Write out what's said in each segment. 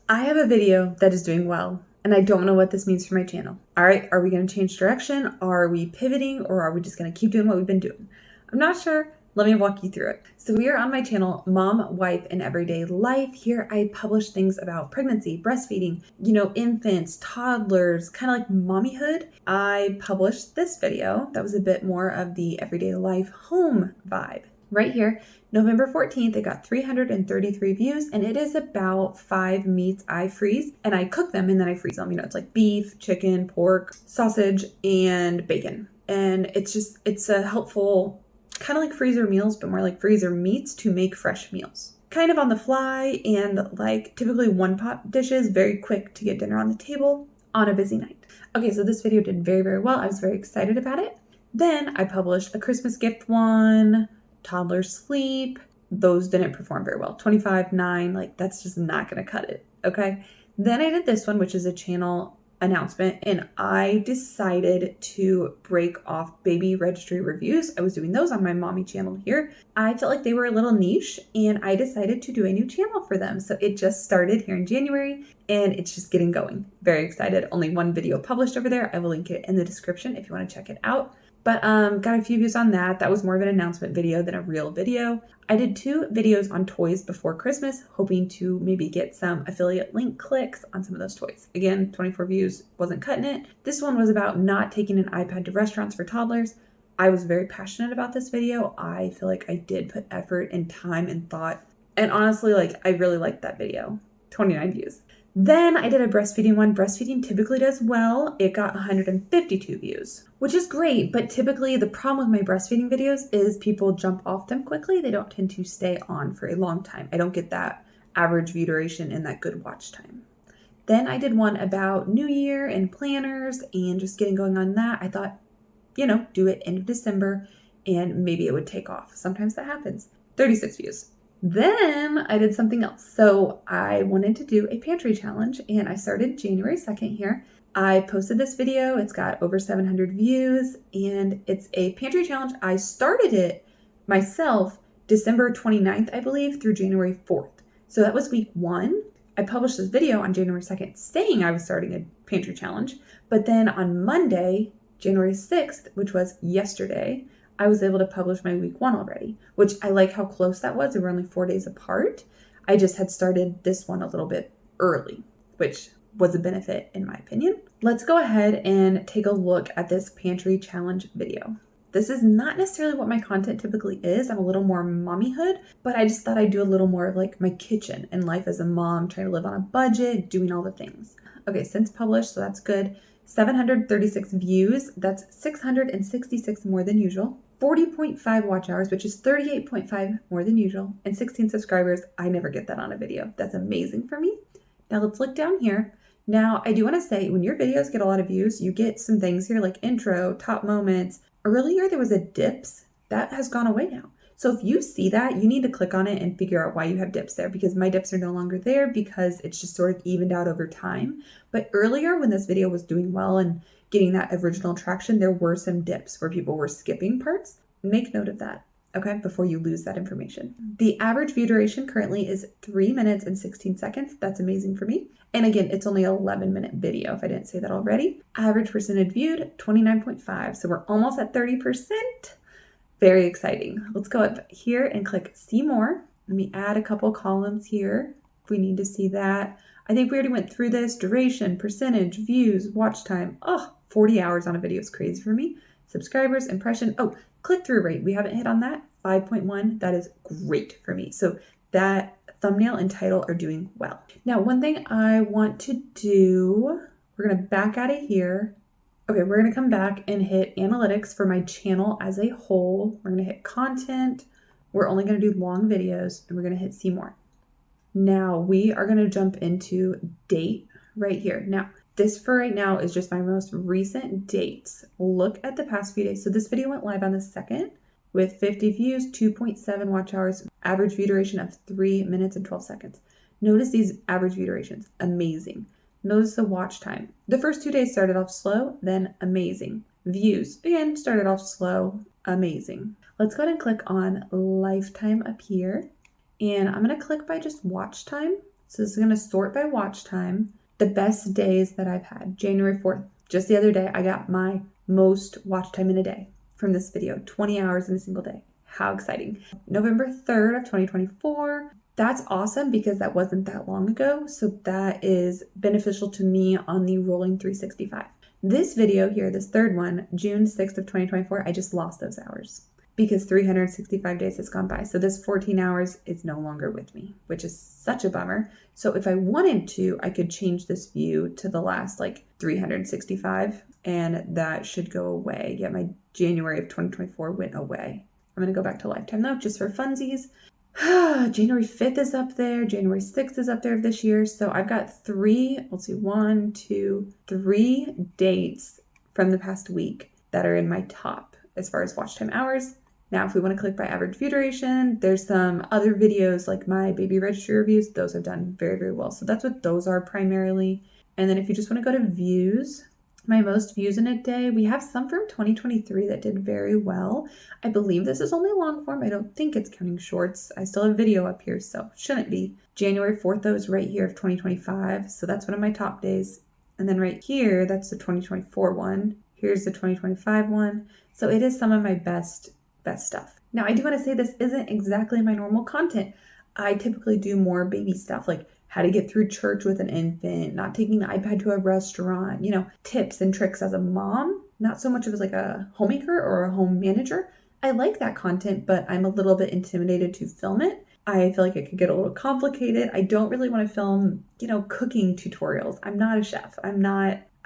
I have a video that is doing well, and I don't know what this means for my channel. All right, are we going to change direction? Are we pivoting, or are we just going to keep doing what we've been doing? I'm not sure. Let me walk you through it. So we are on my channel, Mom, Wife, and Everyday Life. Here I publish things about pregnancy, breastfeeding, infants, toddlers, kind of like mommyhood. I published this video that was a bit more of the everyday life home vibe. Right here, November 14th, it got 333 views, and it is about 5 meats I freeze, and I cook them and then I freeze them. It's like beef, chicken, pork, sausage, and bacon. And it's a helpful, kind of like freezer meals, but more like freezer meats to make fresh meals. Kind of on the fly, and like typically one pot dishes, very quick to get dinner on the table on a busy night. Okay, so this video did very, very well. I was very excited about it. Then I published a Christmas gift one, toddler sleep. Those didn't perform very well. 25, 9, like that's just not going to cut it. Okay. Then I did this one, which is a channel announcement, and I decided to break off baby registry reviews. I was doing those on my mommy channel here. I felt like they were a little niche, and I decided to do a new channel for them. So it just started here in January, and it's just getting going. Very excited. Only one video published over there. I will link it in the description if you want to check it out. But got a few views on that. That was more of an announcement video than a real video. I did 2 videos on toys before Christmas, hoping to maybe get some affiliate link clicks on some of those toys. Again, 24 views, wasn't cutting it. This one was about not taking an iPad to restaurants for toddlers. I was very passionate about this video. I feel like I did put effort and time and thought. And honestly, I really liked that video. 29 views. Then I did a breastfeeding one. Breastfeeding typically does well. It got 152 views, which is great. But typically the problem with my breastfeeding videos is people jump off them quickly. They don't tend to stay on for a long time. I don't get that average view duration and that good watch time. Then I did one about New Year and planners and just getting going on that. I thought, do it end of December and maybe it would take off. Sometimes that happens. 36 views. Then I did something else. So I wanted to do a pantry challenge, and I started January 2nd here. I posted this video. It's got over 700 views, and it's a pantry challenge. I started it myself December 29th, I believe, through January 4th. So that was week 1. I published this video on January 2nd saying I was starting a pantry challenge. But then on Monday, January 6th, which was yesterday, I was able to publish my week 1 already, which I like how close that was. They were only 4 days apart. I just had started this one a little bit early, which was a benefit in my opinion. Let's go ahead and take a look at this pantry challenge video. This is not necessarily what my content typically is. I'm a little more mommyhood, but I just thought I'd do a little more of like my kitchen and life as a mom, trying to live on a budget, doing all the things. Okay, since published, so that's good. 736 views. That's 666 more than usual. 40.5 watch hours, which is 38.5 more than usual, and 16 subscribers. I never get that on a video. That's amazing for me. Now let's look down here. Now, I do want to say when your videos get a lot of views, you get some things here like intro, top moments. Earlier, there was a dips. That has gone away now. So if you see that, you need to click on it and figure out why you have dips there, because my dips are no longer there because it's just sort of evened out over time. But earlier when this video was doing well and getting that original traction, there were some dips where people were skipping parts. Make note of that, okay, before you lose that information. The average view duration currently is 3 minutes and 16 seconds. That's amazing for me. And again, it's only an 11-minute video, if I didn't say that already. Average percentage viewed, 29.5. So we're almost at 30%. Very exciting. Let's go up here and click see more. Let me add a couple columns here if we need to see that. I think we already went through this. Duration, percentage, views, watch time. 40 hours on a video is crazy for me. Subscribers, impression. Click-through rate. We haven't hit on that. 5.1. That is great for me. So that thumbnail and title are doing well. Now, one thing I want to do, we're going to back out of here. Okay, we're going to come back and hit analytics for my channel as a whole. We're going to hit content. We're only going to do long videos, and we're going to hit see more. Now we are going to jump into date right here. Now, this for right now is just my most recent dates. Look at the past few days. So this video went live on the 2nd with 50 views, 2.7 watch hours, average view duration of 3 minutes and 12 seconds. Notice these average view durations. Amazing. Notice the watch time. The first 2 days started off slow, then amazing. Views, again, started off slow, amazing. Let's go ahead and click on lifetime up here. And I'm going to click by just watch time. So this is going to sort by watch time. The best days that I've had. January 4th, just the other day, I got my most watch time in a day from this video, 20 hours in a single day. How exciting. November 3rd of 2024. That's awesome because that wasn't that long ago. So that is beneficial to me on the rolling 365. This video here, this third one, June 6th of 2024, I just lost those hours because 365 days has gone by. So this 14 hours is no longer with me, which is such a bummer. So if I wanted to, I could change this view to the last 365 and that should go away. Yeah, my January of 2024 went away. I'm going to go back to lifetime though, just for funsies. January 5th is up there. January 6th is up there of this year. So I've got three dates from the past week that are in my top as far as watch time hours. Now, if we want to click by average view duration, there's some other videos like my baby registry reviews. Those have done very, very well. So that's what those are primarily. And then if you just want to go to views, my most views in a day, we have some from 2023 that did very well. I believe this is only long form. I don't think it's counting shorts. I still have video up here, so shouldn't be. January 4th, though, is right here of 2025. So that's one of my top days. And then right here, that's the 2024 one. Here's the 2025 one. So it is some of my best stuff. Now, I do want to say this isn't exactly my normal content. I typically do more baby stuff like how to get through church with an infant, not taking the iPad to a restaurant, tips and tricks as a mom, not so much of as like a homemaker or a home manager. I like that content, but I'm a little bit intimidated to film it. I feel like it could get a little complicated. I don't really want to film, cooking tutorials. I'm not a chef.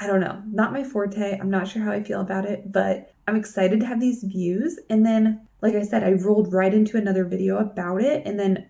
I don't know, not my forte. I'm not sure how I feel about it, but I'm excited to have these views. And then, like I said, I rolled right into another video about it. And then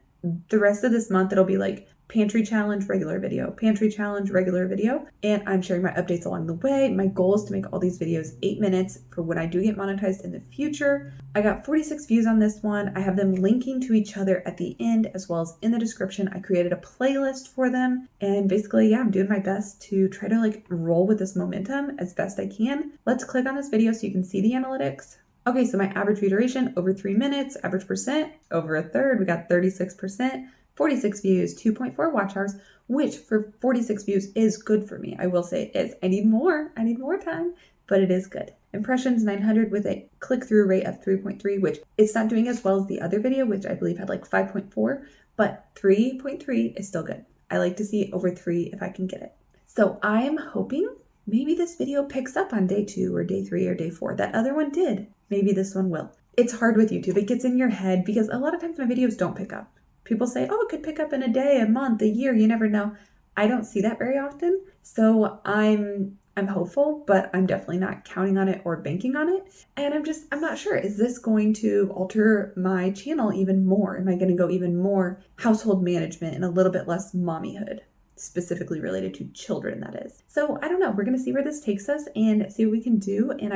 the rest of this month, it'll be like pantry challenge, regular video, pantry challenge, regular video. And I'm sharing my updates along the way. My goal is to make all these videos 8 minutes for when I do get monetized in the future. I got 46 views on this one. I have them linking to each other at the end as well as in the description. I created a playlist for them. And basically, yeah, I'm doing my best to try to roll with this momentum as best I can. Let's click on this video so you can see the analytics. Okay, so my average view duration, over 3 minutes, average percent, over a third, we got 36%. 46 views, 2.4 watch hours, which for 46 views is good for me. I will say it is. I need more time, but it is good. Impressions 900 with a click-through rate of 3.3, which it's not doing as well as the other video, which I believe had 5.4, but 3.3 is still good. I like to see over 3 if I can get it. So I am hoping maybe this video picks up on day 2 or day 3 or day 4. That other one did. Maybe this one will. It's hard with YouTube. It gets in your head because a lot of times my videos don't pick up. People say, oh, it could pick up in a day, a month, a year, you never know. I don't see that very often. So I'm hopeful, but I'm definitely not counting on it or banking on it. And I'm not sure. Is this going to alter my channel even more? Am I going to go even more household management and a little bit less mommyhood? Specifically related to children, that is. So I don't know. We're going to see where this takes us and see what we can do. And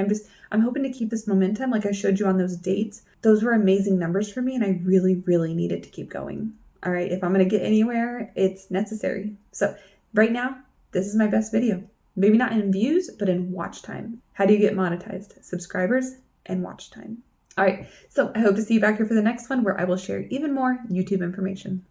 I'm hoping to keep this momentum like I showed you on those dates. Those were amazing numbers for me and I really, really needed to keep going. All right. If I'm going to get anywhere, it's necessary. So right now, this is my best video. Maybe not in views, but in watch time. How do you get monetized? Subscribers and watch time. All right. So I hope to see you back here for the next one where I will share even more YouTube information.